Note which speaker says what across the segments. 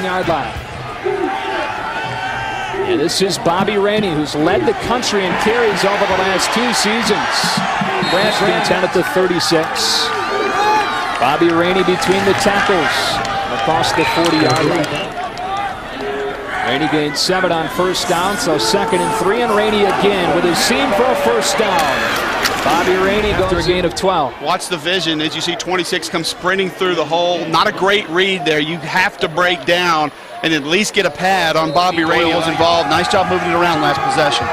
Speaker 1: 7-yard line. And this is Bobby Rainey, who's led the country in carries over the last 2 seasons. Brad 10 at the 36. Bobby Rainey between the tackles across the 40-yard line. Rainey gained 7 on first down, so 2nd and 3, and Rainey again with his seam for a first down. Bobby Rainey goes for a gain of 12.
Speaker 2: Watch the vision as you see 26 come sprinting through the hole. Not a great read there. You have to break down and at least get a pad on Bobby Rainey was involved. Nice job moving it around last possession.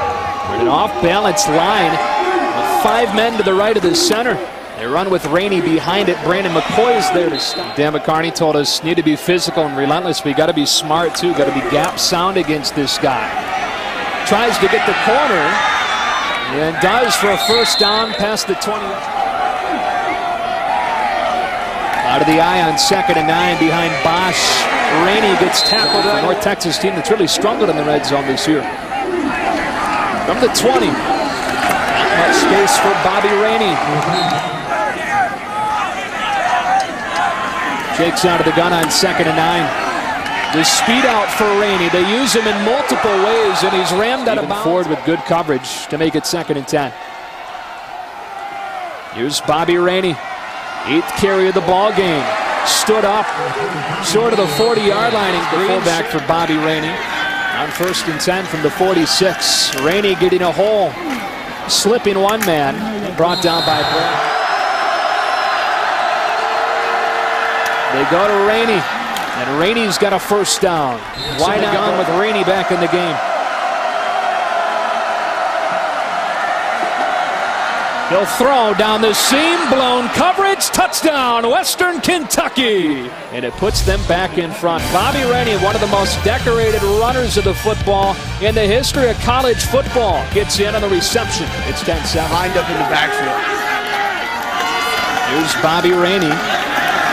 Speaker 1: An off-balance line with 5 men to the right of the center. They run with Rainey behind it. Brandon McCoy is there to stop. Dan McCarney told us need to be physical and relentless, but you got to be smart too. Got to be gap sound against this guy. Tries to get the corner and does for a first down past the 20. Out of the eye on 2nd and 9 behind Bosch. Rainey gets tackled. A North Texas team that's really struggled in the red zone this year. From the 20. Not much space for Bobby Rainey. Shakes out of the gun on 2nd and 9. The speed out for Rainey. They use him in multiple ways, and he's rammed out of bounds. Forward with good coverage to make it 2nd and 10. Here's Bobby Rainey. 8th carry of the ball game. Stood up short of the 40-yard line and fullback for Bobby Rainey. On 1st and 10 from the 46. Rainey getting a hole. Slipping one man. Brought down by Brad. They go to Rainey. And Rainey's got a first down. Wide gone with Rainey back in the game. He'll throw down the seam, blown coverage, touchdown, Western Kentucky. And it puts them back in front. Bobby Rainey, one of the most decorated runners of the football in the history of college football, gets in on the reception. It's 10-7.
Speaker 2: Lined up in the backfield.
Speaker 1: Here's Bobby Rainey.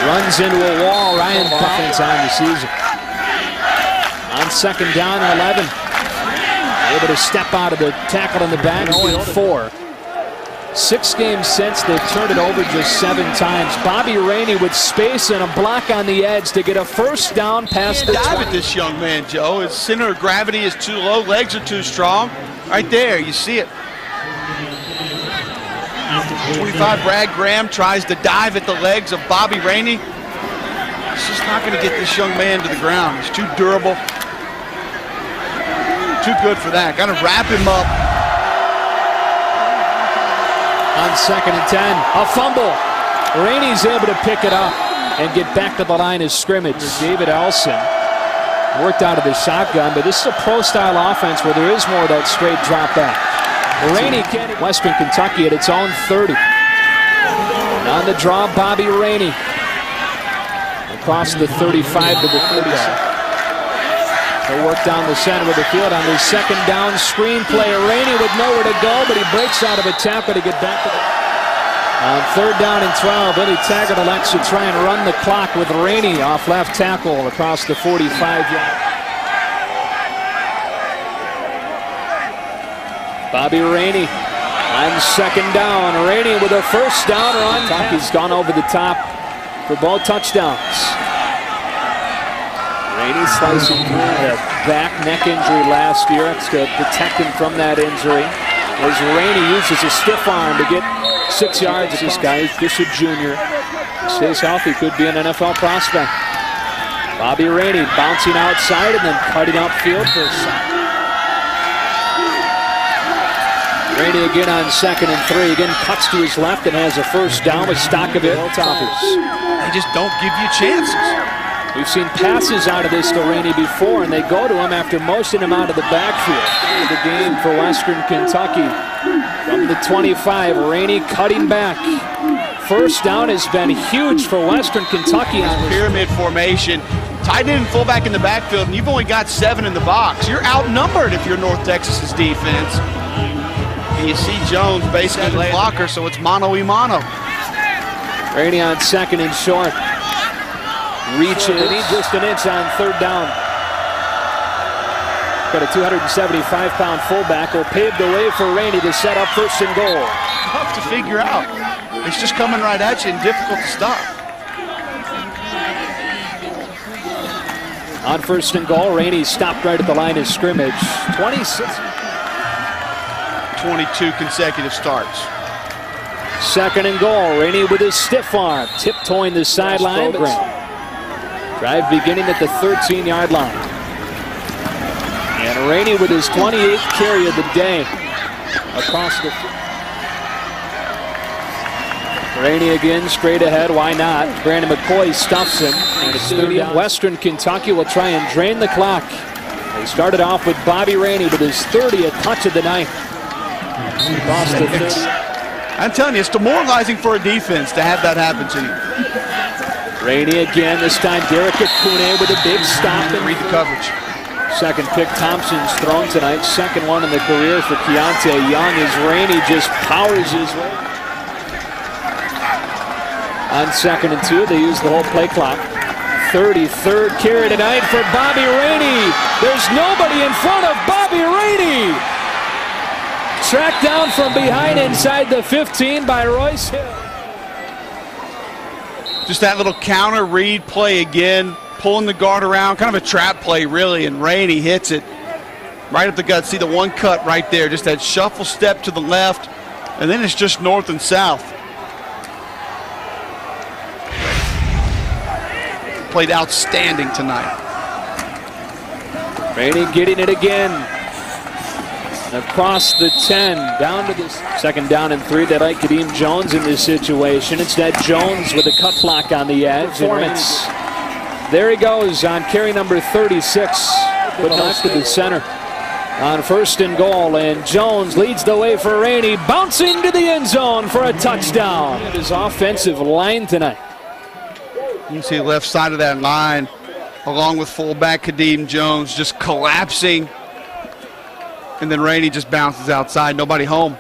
Speaker 1: Runs into a wall. Ryan Buffins on the season. On 2nd down and 11. Able to step out of the tackle in the back. 0-4. 6 games since, they've turned it over just 7 times. Bobby Rainey with space and a block on the edge to get a first down past the 20.
Speaker 2: Dive at this young man, Joe. His center of gravity is too low. Legs are too strong. Right there, you see it. 25, Brad Graham tries to dive at the legs of Bobby Rainey. It's just not going to get this young man to the ground. He's too durable. Too good for that. Got to wrap him up.
Speaker 1: On 2nd and 10, a fumble. Rainey's able to pick it up and get back to the line of scrimmage. David Elson worked out of the shotgun, but this is a pro-style offense where there is more of that straight drop back. Rainey can't. Western Kentucky at its own 30. And on the draw, Bobby Rainey. Across the 35 to the 36. He'll work down the center of the field on the 2nd down screen play. Rainey with nowhere to go, but he breaks out of a tackle to get back to the. On 3rd down and 12, Billy Taggart elects to try and run the clock with Rainey off left tackle across the 45-yard. Bobby Rainey on 2nd down. Rainey with a first down run. Kentucky's gone over the top for both touchdowns. Rainey slicing through a back neck injury last year. It's to protect him from that injury. As Rainey uses a stiff arm to get 6 yards. This guy is just a junior. Stays healthy, could be an NFL prospect. Bobby Rainey bouncing outside and then cutting upfield for a sack. Rainey again on 2nd and 3. Again cuts to his left and has a first down with Stockaville toppers.
Speaker 2: They just don't give you chances.
Speaker 1: We've seen passes out of this to Rainey before, and they go to him after motioning him out of the backfield. The game for Western Kentucky. From the 25, Rainey cutting back. First down has been huge for Western Kentucky. On
Speaker 2: pyramid formation. Tight end and fullback in the backfield, and you've only got 7 in the box. You're outnumbered if you're North Texas's defense. And you see Jones basically the blocker, so it's mano-a-mano.
Speaker 1: Rainey on 2nd and short. Reaches just an inch on 3rd down. Got a 275-pound fullback will pave the way for Rainey to set up 1st and goal.
Speaker 2: Tough to figure out. It's just coming right at you and difficult to stop.
Speaker 1: On first and goal, Rainey stopped right at the line of scrimmage.
Speaker 2: 22 consecutive starts.
Speaker 1: Second and goal, Rainey with his stiff arm, tiptoeing the sideline. Drive beginning at the 13-yard line. And Rainey with his 28th carry of the day across the. Rainey again straight ahead, why not? Brandon McCoy stuffs him. And it's 30 down. Western Kentucky will try and drain the clock. They started off with Bobby Rainey with his 30th touch of the night. Across the 30.
Speaker 2: I'm telling you, it's demoralizing for a defense to have that happen to you.
Speaker 1: Rainey again, this time Derek Akune with a big stop. And
Speaker 2: read the coverage.
Speaker 1: Second pick Thompson's thrown tonight. Second one in the career for Keontae Young as Rainey just powers his way. On 2nd and 2, they use the whole play clock. 33rd carry tonight for Bobby Rainey. There's nobody in front of Bobby Rainey. Tracked down from behind inside the 15 by Royce Hill.
Speaker 2: Just that little counter read play again, pulling the guard around, kind of a trap play really, and Rainey hits it right up the gut. See the one cut right there, just that shuffle step to the left, and then it's just north and south. Played outstanding tonight.
Speaker 1: Rainey getting it again. Across the 10, down to the second down and 3. They like Kadeem Jones in this situation. Instead, Jones with a cut block on the edge. There he goes on carry number 36. Put knocked to the center on first and goal. And Jones leads the way for Rainey, bouncing to the end zone for a touchdown. His offensive line tonight.
Speaker 2: You can see the left side of that line, along with fullback Kadeem Jones, just collapsing. And then Rainey just bounces outside, nobody home.